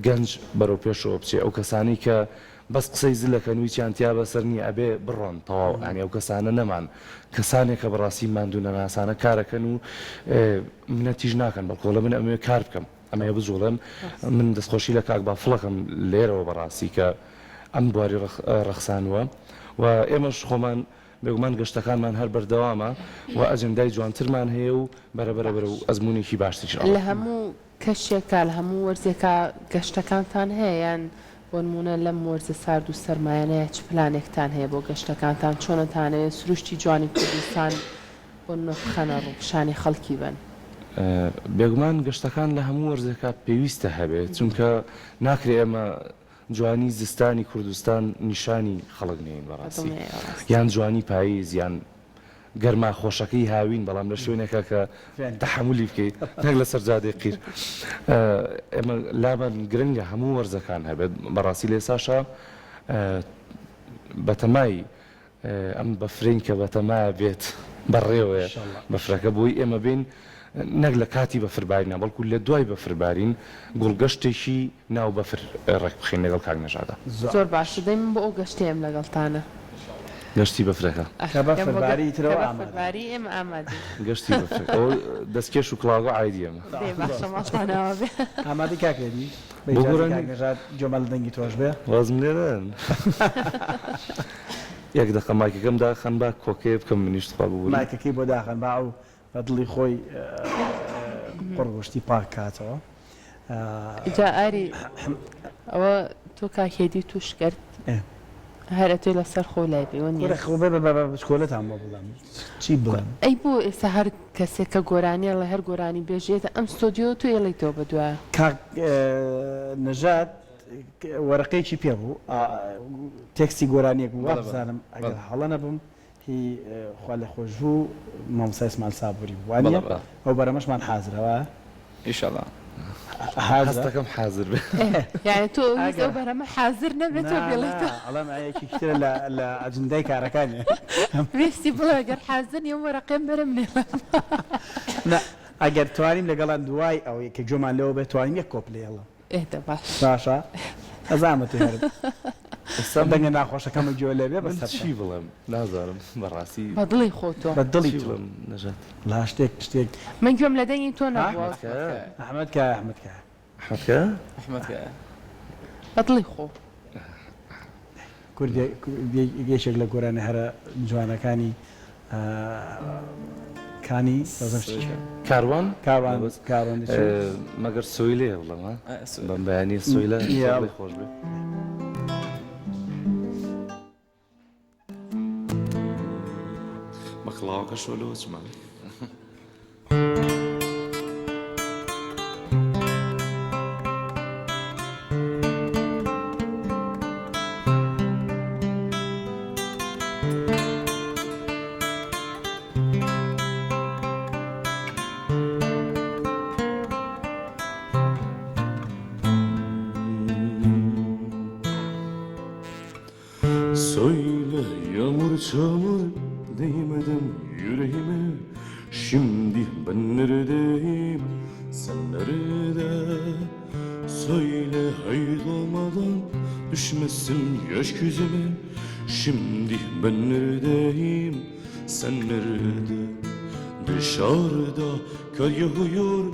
گەنج بەرەو پێشەوە بچێ ئەو کەسانی کە بەس قسەی زلەکەن ویچیانتیا بەسەر نیە ئەبێ بڕۆن تەواو ئەنی ئەو کەسانە نەمان کەسانێکە بەڕاستی ماندوو نەناسانە کارەکەن و منەتیژ ناکەن بەڵکۆ لە من ئەمێ کار بکەم ئەمە بزوڵم من دەستخۆشی لە کاک بافڵەکەم لێرەوە بەڕاستی کە ئەم بواری ڕەخسانوە و ئێمەش خۆمان بێگومان گەشتەکانمان هەر بەردەوامە و ئەجندای جوانترمان هەیە و بەرەبەرە و ئەزمونێکی باشتر لە هەموو کەشێکە لە هەموو وەرزێکە گەشتەکانتان هەیە یان بۆ نمونە لەم وەرزە سارد و سەرمایانەیە چ پلانێکتان هەیە بۆ گەشتەکانتان چۆنتانەیە سروشتی جوانی کوردستان بۆ نۆخەنە ڕووشانی خەڵکی بن بێگومان گەشتەکان لە هەموو وەرزێکە پێویستە هەبێت چونکە ناکرێ ئێمە جوانی زستانی کوردستان نیشانی خەڵک نین بەڕاستی یان جوانی پاییز یان گەرما خۆشەکەی هاوین بەڵام لە شوێنێکە کە تەحملی بکەیت نەک لە سەرجادەی قیر ئێمە لابان گرنگە هەموو وەرزەکان هەبێت بەڕاستی لێ ساشا بەتەمای ئەم بەفرین کە بەتەمایە بێت بەڕێوەیە بەفرەکە بۆی ئێمە بین نەک لە کاتی بەفربارینە بەڵکو لە دوای بەفربارین گوڵگەشتێکی ناو بەفر ڕێک بخین لەگەڵ کاک نەژادە زۆر باش دەیم بۆ ئەو گەشتێم لەگەڵتانە گەشتی بەفرەکە کە بەفرباری ترەوە ئامادە. بەفرباری ئێمە ئامادە گەشتی بەفرەکە ئەو دەستکێش و کڵاگە عایدی ئەمە دێ باشە ماڵخانەوە بێ ئامادەی کاکێدی بگۆڕن. نژاد جۆمەڵ دەنگی تۆش بێ وازم لێرن یەک دەقە مایکەکەمدا خەن با کۆکێ بکەم منیشت خوا ببووری مایکەکەی بۆ داخەن با ئەو بە دڵی خۆی قڕگشتی پاک کاتەوە جا ئاری ئەوە تۆ کاکێدی توش کرد هەرە توی لەسەر خۆ لای پێوە نییە خۆ بێ بە بچکۆلەتان بۆ بڵام چی بڵێم ئەی بۆ ئێستا هەر کەسێک کە گۆرانیە لە هەر گۆرانی بێژێتە ئەم ستۆدیۆ تو ئێڵیتەوە بەدوایە کاک نەژاد وەرەقەیەکی پێ بوو تێکسی گۆرانیەک بوو بەڵێ، بزانم ئەگەر بەڵێ. هەڵە نەبووم هی خوا لە خۆش بوو مامۆسای ئیسماعیل سابووری بەڵێ، وانە بەڵێ. ئەو بەرەمەشمان حازرەوە ئیشەڵا حازرە هەستەکەم حازر بێ یعنی تۆ ئەگەر- ئەو بەرەمە حازر نەبێتەوە بێڵێتەوە ئەڵام ئەیەکی کترە لە ئەجندای کارەکانی وێستی بڵێ گەر حازر نیە وەرەقێم بەرم نێڵە ئەگەر توانیم لەگەڵان دوای ئەوەی کە جۆمان لەوە بێت توانیم یەک کۆپلێڵە ئێدە باش باشە ئەزامە تو هەر دەنگە ناخۆشەکەمە گوێ لێ بێ من بەسەر چی بڵێم نازانم بەڕاستی بە دڵی خۆتۆ بە دڵی چی تۆ بڵێم نەژات لا شتێک من گوێم لە دەنگی تۆ نەبووە ئەحمەد کە ئەحمەد کە حەکە ئەحمەدکە بە دڵی خۆ گەیشێک لە گۆرانی هەرە جوانەکانی کانی کاروان کاروان مەگەر سۆیلێ بڵێم بەم بەیانی سۆیلە یا. خۆش بێ بەخڵاوەکە شۆلەوە چمان Söyle yağmur çamur değmeden yüreğime. Şimdi ben neredeyim, sen nerede? Söyle hayır olmadan düşmesin yaş gözüme. Şimdi ben neredeyim, sen nerede? Dışarıda kar yağıyor,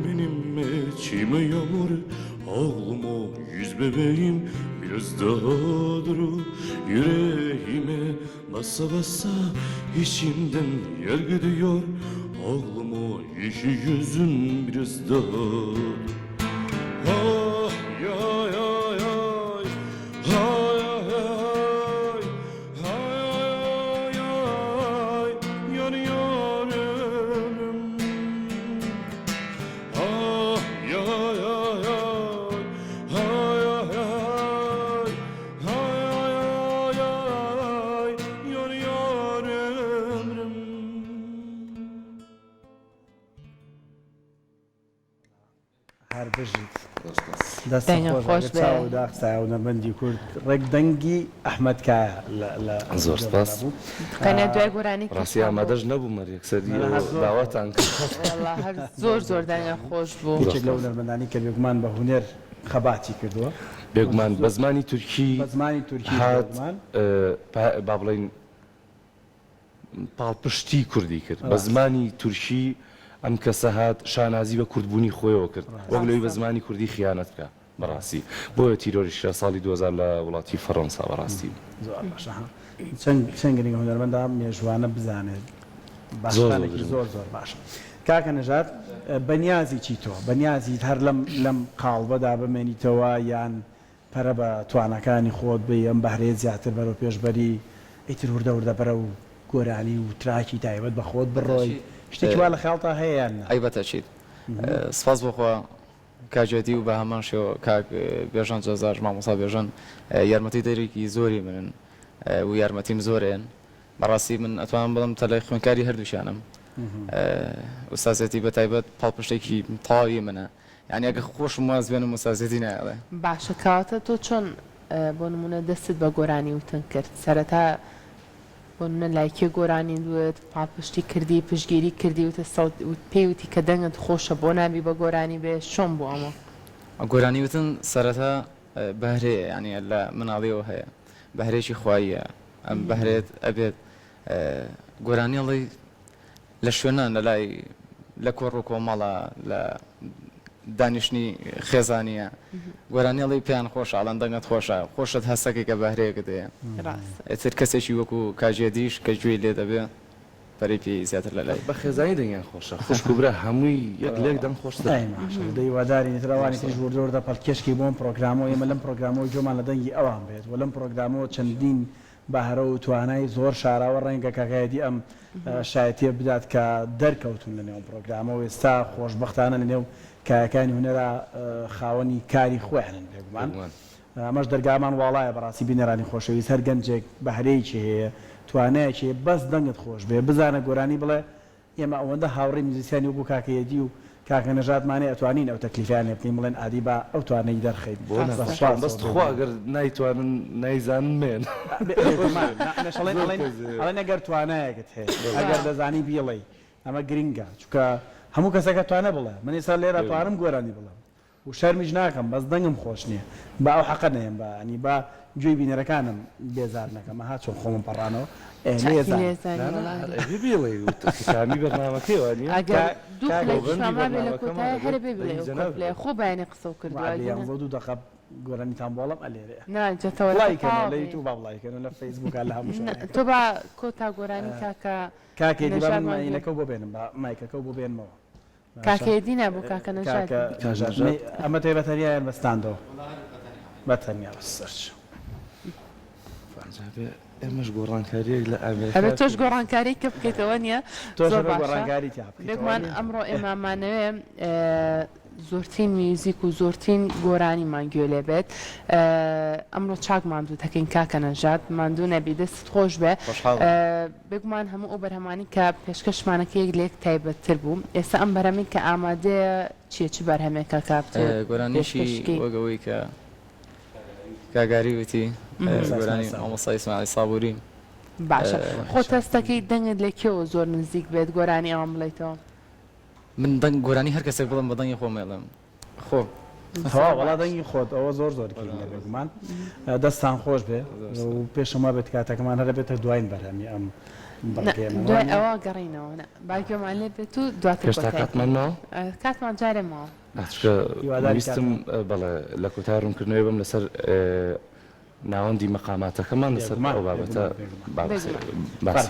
benim içime yağmur. Ağlıma yüz bebeğim, biraz daha dur. Yüreğime basa basa içimden yer gidiyor. Ağlıma yeşil yüzün biraz daha dur. Ah ya ya ya. Ay ay ay. Ay ay ay. Yanıyorum. Ah ya ya ya. Ay ay ay. Ay ay ay. Yanıyorum. هەر بژیت دەستە دەنگە خۆش بێ. چاو داخسا و نەبەندی کورد ڕێک دەنگی ئەحمەد کایە لە زۆر سپاس. قەنە دوای گۆرانی ڕاستی ئامادەش نەبووم مەریەکسەری داواتان کرد هەر زۆر زۆر دەنگە خۆش بوو هیچێک لەو نەرمەندانی کە بێگومان بە هونەر خەباتی کردووە بێگومان بە زمانی تورکی بە زمانی تورکی هات بێگومان. با بڵین پاڵپشتی کوردی کرد بە زمانی تورکی ئەم کەسە هات شانازی بە کوردبوونی خۆیەوە کرد وەک لەوەی بە زمانی کوردی خیانەت بکە بەڕاستی بۆیە تیرۆریشە ساڵی 2000 لە وڵاتی فەڕەنسا بەڕاستی زۆر باشە چەند گرنگە هونەرمەندا مێژوانە بزانێت باشانێکی زۆر زۆر باشە کاکە نەژات بەنیازی چی تۆ بەنیازی هەر لەم قاڵبەدا بمێنیتەوە یان پەرە بە توانەکانی خۆت بێ ئەم بەهرەیە زیاتر بەرەو پێشبەری ئیتر وردە وردە بەرە و گۆرانی و تراکی تایبەت بە خۆت بڕۆی شتێکی وا لە خەڵتا هەیە یان نا؟ ئەیبەتە چیت سپاس بۆخوا کاجێتی و بە هەمان شێوە کاک بێژان جەزار مامۆستا بێژن یارمەتی دەرێکی زۆری منن و یارمەتیم زۆرێن بەڕاستی من ئەتوانم بڵم تەلای خوێنکاری هەردووشانم ئوستازێتی بە تایبەت پاڵپشتێکی تاوی منە یعنی ئەگە خۆشم واز بێنم ئوستازێتی نایڵێ باشە کەواتە تۆ چۆن بۆ نمونە دەستت بە گۆرانی وتن کرد سەرەتا بۆ نمونە لایکێ گۆرانی دوێت پاڵپشتی کردی پشگیری کردی وتە پێیوتی کە دەنگت خۆشە بۆ نابی بە گۆرانی بێ چۆن بوو ئەمە گۆرانی وتن سەرەتا بەهرەیە یعنی لە مناڵیەوە هەیە بەهرێکی خواییە ئەم بەهرێت ئەبێت گۆرانیڵی لە شوێنان لە لای لە کۆڕ و کۆمەڵە لە دانیشتنی خێزانیە گۆرانیڵی پێیان خۆشە ئاڵان دەنگت خۆشە خۆشت هەستەکەی کە بەهرەیەکت هەیە ئەتر کەسێکی وەکو کاژێدیش کە گوێی لێ دەبێ پەری پێی زیاتر لە لای بە خێزانی دەنگیان خۆشە خوشک و برا هەمووی یەک لێک دەم خۆشتر دەی واداری نێتراوانی تریش وردۆردە پەڵکێشکی بۆم پرۆگرامەوە ئێمە لەم پرۆگرامەوە جۆمان لە دەنگی ئەوان بێت و لەم پرۆگرامەوە چەندین بەهرە و توانای زۆر شاراوە ڕەنگە کاکایەتی ئەم شایەتیە بدات کە دەرکەوتون لە نێو پرۆگرامەوە ئێستا خۆشبەختانە لە نێو کایەکانی هونەرە خاوەنی کاری خۆیانن بێگومان ئەمەش دەرگامان واڵایە بەڕاستی بینەرانی خۆشەویست هەر گەنجێک بەهرەیەکی هەیە توانایەکی بەس دەنگت خۆش بێ بزانە گۆرانی بڵێ ئێمە ئەوەندە هاوڕێی میوزیسیانی وەکو کاکەیەتی و کاکە نەژادمانێ ئەتوانین ئەو تەکلیفیان لێ بکەین بڵێن ئادی بە ئەو توانەی دەرخەیت بەست خوا ئەگەر نایتوانن نایزانن مێن ئەڵێن ئەگەر توانایەکت هەیە ئەگەر دەزانی بیڵێ ئەمە گرینگە چونکە هەموو کەسەکە توانە بڵێ من ئێستا لێرە توانم گۆرانی بڵێم و شەرمیش ناکەم بەس دەنگم خۆش نییە بە ئەو حەقە نەیەم بە ئەنی بە گوێی بینەرەکانم بێزار نەکەم ها چۆن خۆمم پەڕانەوە بێڵێ کامی بەرنامەکەیوانی خۆ بەیانی قسە و کردوە دوو دەقە گۆرانیتان بۆڵم ئەلێرێ ناجەتەوە لەیت و با بڵایکەن لە فەیسبوک لە هەموو تۆ بە کۆتا گۆرانی کاکە کاکێتی ماینەکە بۆ بێنم بە مایکەکە بۆ بێنمەوە کاکێدینە بۆ کاکە نەژاد ئەمە تێ بەتەریایان بەستاندەوە بەتەنیا بەسەرچ ئێمەش گۆڕانکاریەک لە ئەبێت تۆش گۆڕانکاری کە بکەیتەوە نییە گۆڕانکاری بێگومان ئەمڕۆ ئێمامانەوێ زۆرترین میوزیک و زۆرترین گۆرانی مانگوێ لێ بێت ئەمڕۆ چاک ماندوو دەکەین کاکە نەژاد ماندوو نەبی دەست خۆش بێ بێگومان هەموو ئەو بەرهەمانی کە پێشکەشمانەکەیەک لێک تایبەتتر بوو ئێستا ئەم بەرهەمین کە ئامادەیە چی بەرهەمێکە کاپتێ گۆرانیشی وەگەوەی کە کاگاری وتی گۆرانی ئامۆستا ئیسماعیل سابووری باشە خۆ تەستەکەی دەنگت لێکێوە زۆر نزیک بێت گۆرانی ئەوان بڵێیتەوە من دەنگ گۆرانی هەر کەسێک بڵم بە دەنگی خۆمێڵم خۆ وڵا دەنگی خۆت ئەوە زۆر زۆرکردە بێگومان دەستان خۆش بێ و پێشەما بێت کاتەکەمان هەرە بێتە دوایین بەرهەمی ئەم دوای ئەوە گەڕینەوە باگوێمان لێ بێت و دواتر کاتمانەوە کاتمان جارێمەوە ویستم بەڵێ لە کۆتاڕوونکردنەوەی بم لەسەر ناوەندی مەقاماتەکەمان لەسەر ئەو بابەتە باس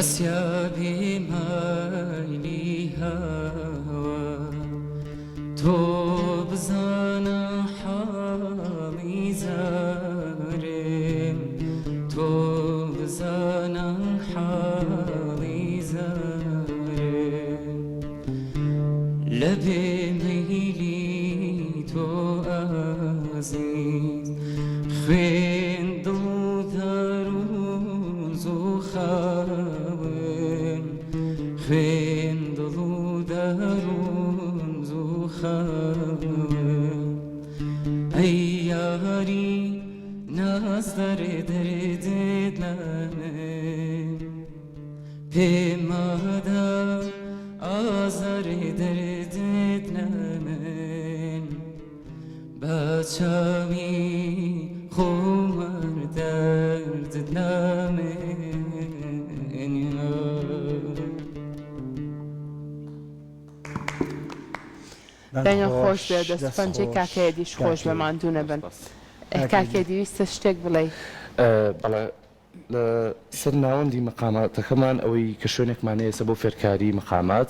بس يا بمايلي هوا تو بزانا حالي زارم تو بزانا حالي زارم لبي ميلي تو عزيز خوين یاری ناز داره دردت نمه پیمادا آزار دردت نمه بچامی خمر دردت نمه دەنگە خۆش بێ دەستفەنجەی کاکەیەدیش خۆش بە ماندوونە بن کاکێدی ویستە شتێک بڵێ بەڵێ لە سەر ناوەندی مەقاماتەکەمان ئەوەی کە شوێنێکمانەیە بۆ فێرکاری مەقامات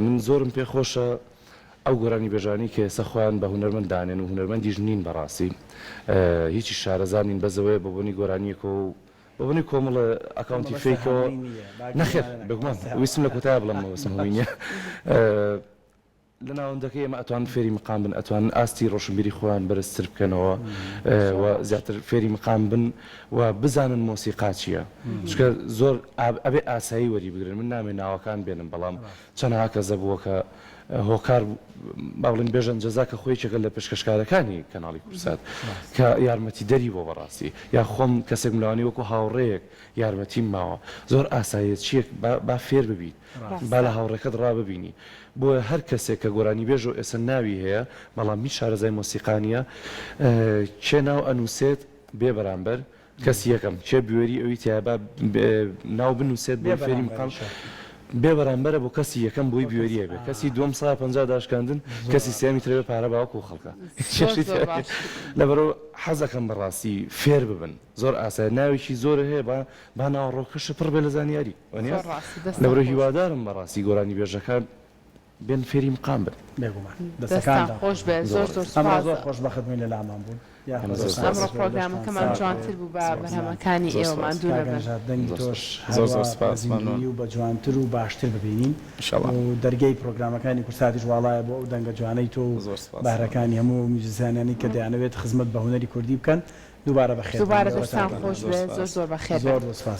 من زۆرم پێخۆشە ئەو گۆرانی بێژانی کە ئێستا خۆیان بە هونەرمەنددانێن و هونەرمەندیش نین بەڕاستی هیچی شارەزانین بەزەوەی بە بۆنی گۆرانیەکە و بەبوونی کۆمەڵە ئەکاونتی فێکەوە نەخێر بگومان ویستم لە کۆتای بڵم وەسم هەمینە لە ناوەندەکە ئێمە ئەتوان فێری مقام بن ئەتوان ئاستی ڕۆشنبیری خۆیان بەرزتر بکەنەوە و زیاتر فێری مقام بن و بزانن مۆسیقا چییە چکە زۆر ئەبێ ئاسایی وەری بگرن من نامێ ناوەکان بێنم بەڵام چەندها کەسە بووە کە هۆکار باڵین بێژن جەزاکە خۆی چێکە لە پێشکەشکارەکانی کەناڵی کورسات کە یارمەتی دەری بۆ بەڕاستی یا خۆم کەسێک ملوانی وەکو هاوڕەیەک یارمەتیم ماوە زۆر ئاساییت چیەک با فێر ببیت با لە هاوڕێکەت ڕاببینی بۆیە هەر کەسێک کە گۆرانی بێژ و ئێستا ناوی هەیە بەڵام هیچ شارەزای مۆسیقانیە چێ ناو ئەنووسێت بێ بەرامبەر کەسی یەکەم چێ بوێری ئەوی تیابە ناو بنووسێت بۆ فێری مقام بێ بەرامبەرە بۆ کەسی یەکەم بۆی بوێریە بێ کەسی دوم 150 داشکاندن کەسی سێمی ترێ پارە باوەکو خەڵکە لەبەرەوە حەزەکەم بەڕاستی فێر ببن زۆر ئاسای ناوێکی زۆر هەیە با ناوەڕۆکەشە پڕ بێ لە زانیاری لەبەرەوە هیوادارم بەڕاستی گۆرانی بێژەکان بێن فێری مقام بن بێگومان دەستان خۆش بێ زۆر ئەمە زۆر خۆش بەخدمەی لە لامان بوون ئەمڕۆ پرۆگرامەکەمان جوانتر بوو بە بەرهەمەکانی ئێوە ماندوو نەبن دەنگی تۆش زۆر سوپاس و بە جوانتر و باشتر ببینین و دەرگەی پرۆگرامەکانی کورساتیش واڵایە بۆ ئەو دەنگە جوانەی تۆ بەهرەکانی هەموو میوزیسیانانی کە دەیانەوێت خزمەت بە هونەری کوردی بکەن دووبارە بەخێر دووبارە دەستان خۆش بێ زۆر زۆر بەخێر زۆر سپاس